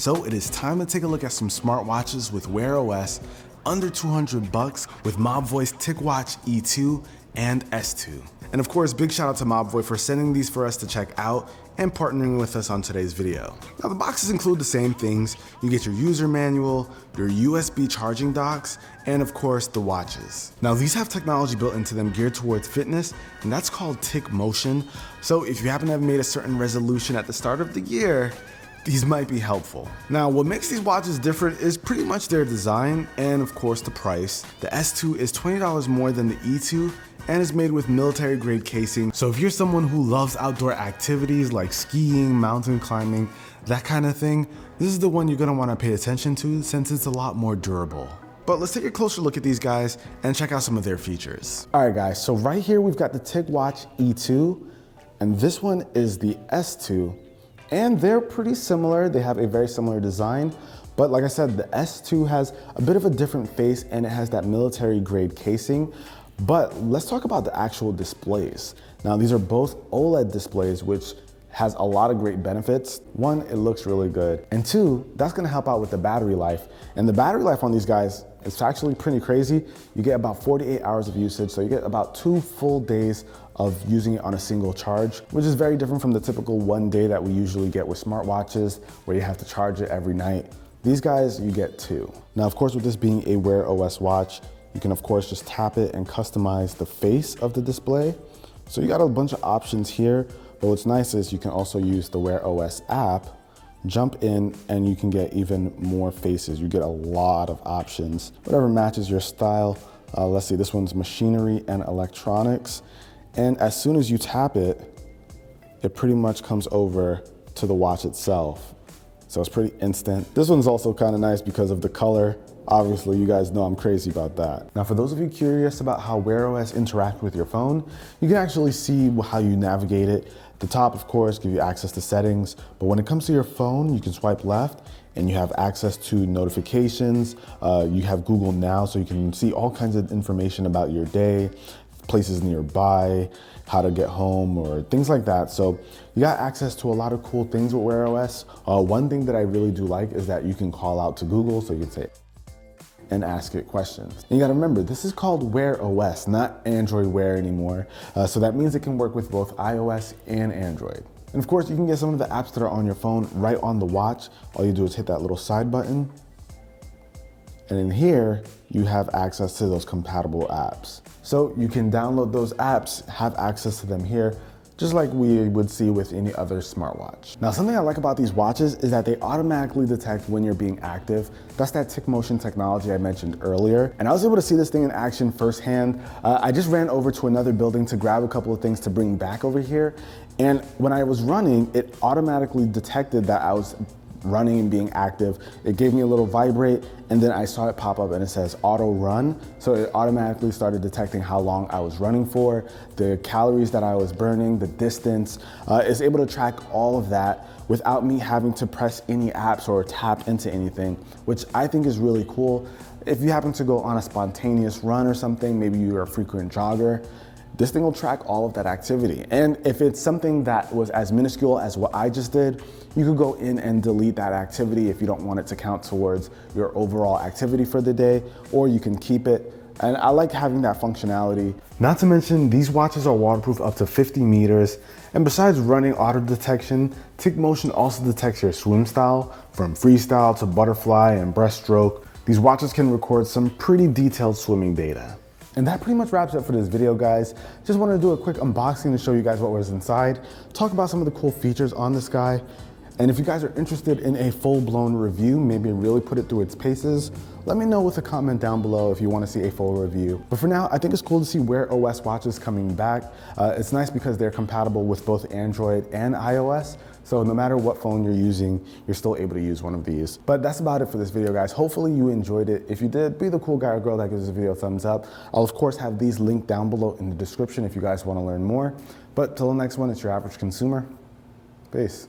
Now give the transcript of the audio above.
So it is time to take a look at some smartwatches with Wear OS under 200 bucks with Mobvoi's TicWatch E2 and S2. And of course, big shout out to Mobvoi for sending these for us to check out and partnering with us on today's video. Now the boxes include the same things. You get your user manual, your USB charging docks, and of course the watches. Now these have technology built into them geared towards fitness, and that's called Tic Motion. So if you happen to have made a certain resolution at the start of the year, these might be helpful. Now, what makes these watches different is pretty much their design and of course the price. The S2 is $20 more than the E2 and is made with military grade casing. So if you're someone who loves outdoor activities like skiing, mountain climbing, that kind of thing, this is the one you're gonna wanna pay attention to since it's a lot more durable. But let's take a closer look at these guys and check out some of their features. All right guys, so right here we've got the TicWatch E2 and this one is the S2. And they're pretty similar. They have a very similar design. But like I said, the S2 has a bit of a different face and it has that military grade casing. But let's talk about the actual displays. Now these are both OLED displays, which has a lot of great benefits. One, it looks really good. And two, that's gonna help out with the battery life. And the battery life on these guys is actually pretty crazy. You get about 48 hours of usage, so you get about 2 full days of using it on a single charge, which is very different from the typical 1 day that we usually get with smartwatches, where you have to charge it every night. These guys, you get 2. Now, of course, with this being a Wear OS watch, you can of course just tap it and customize the face of the display. So you got a bunch of options here, but what's nice is you can also use the Wear OS app, jump in, and you can get even more faces. You get a lot of options, whatever matches your style. Let's see, this one's machinery and electronics. And as soon as you tap it, it pretty much comes over to the watch itself. So it's pretty instant. This one's also kind of nice because of the color. Obviously, you guys know I'm crazy about that. Now, for those of you curious about how Wear OS interacts with your phone, you can actually see how you navigate it. The top, of course, gives you access to settings, but when it comes to your phone, you can swipe left and you have access to notifications. You have Google Now, so you can see all kinds of information about your day, places nearby, how to get home, or things like that. So you got access to a lot of cool things with Wear OS. One thing that I really do like is that you can call out to Google, so you can say, and ask it questions. And you gotta remember, this is called Wear OS, not Android Wear anymore. So that means it can work with both iOS and Android. And of course, you can get some of the apps that are on your phone right on the watch. All you do is hit that little side button. And in here, you have access to those compatible apps. So you can download those apps, have access to them here, just like we would see with any other smartwatch. Now, something I like about these watches is that they automatically detect when you're being active. That's that Tic Motion technology I mentioned earlier. And I was able to see this thing in action firsthand. I just ran over to another building to grab a couple of things to bring back over here. And when I was running, it automatically detected that I was running and being active. It gave me a little vibrate, and then I saw it pop up and it says auto run. So it automatically started detecting how long I was running for, the calories that I was burning, the distance. It's able to track all of that without me having to press any apps or tap into anything, which I think is really cool. If you happen to go on a spontaneous run or something, maybe you're a frequent jogger, this thing will track all of that activity. And if it's something that was as minuscule as what I just did, you could go in and delete that activity if you don't want it to count towards your overall activity for the day, or you can keep it. And I like having that functionality. Not to mention, these watches are waterproof up to 50 meters. And besides running auto detection, Tic Motion also detects your swim style, from freestyle to butterfly and breaststroke. These watches can record some pretty detailed swimming data. And that pretty much wraps it up for this video, guys. Just wanted to do a quick unboxing to show you guys what was inside, talk about some of the cool features on this guy. And if you guys are interested in a full-blown review, maybe really put it through its paces, let me know with a comment down below if you want to see a full review. But for now, I think it's cool to see Wear OS watches coming back. It's nice because they're compatible with both Android and iOS. So no matter what phone you're using, you're still able to use one of these. But that's about it for this video, guys. Hopefully you enjoyed it. If you did, be the cool guy or girl that gives this video a thumbs up. I'll of course have these linked down below in the description if you guys want to learn more. But till the next one, it's your average consumer. Peace.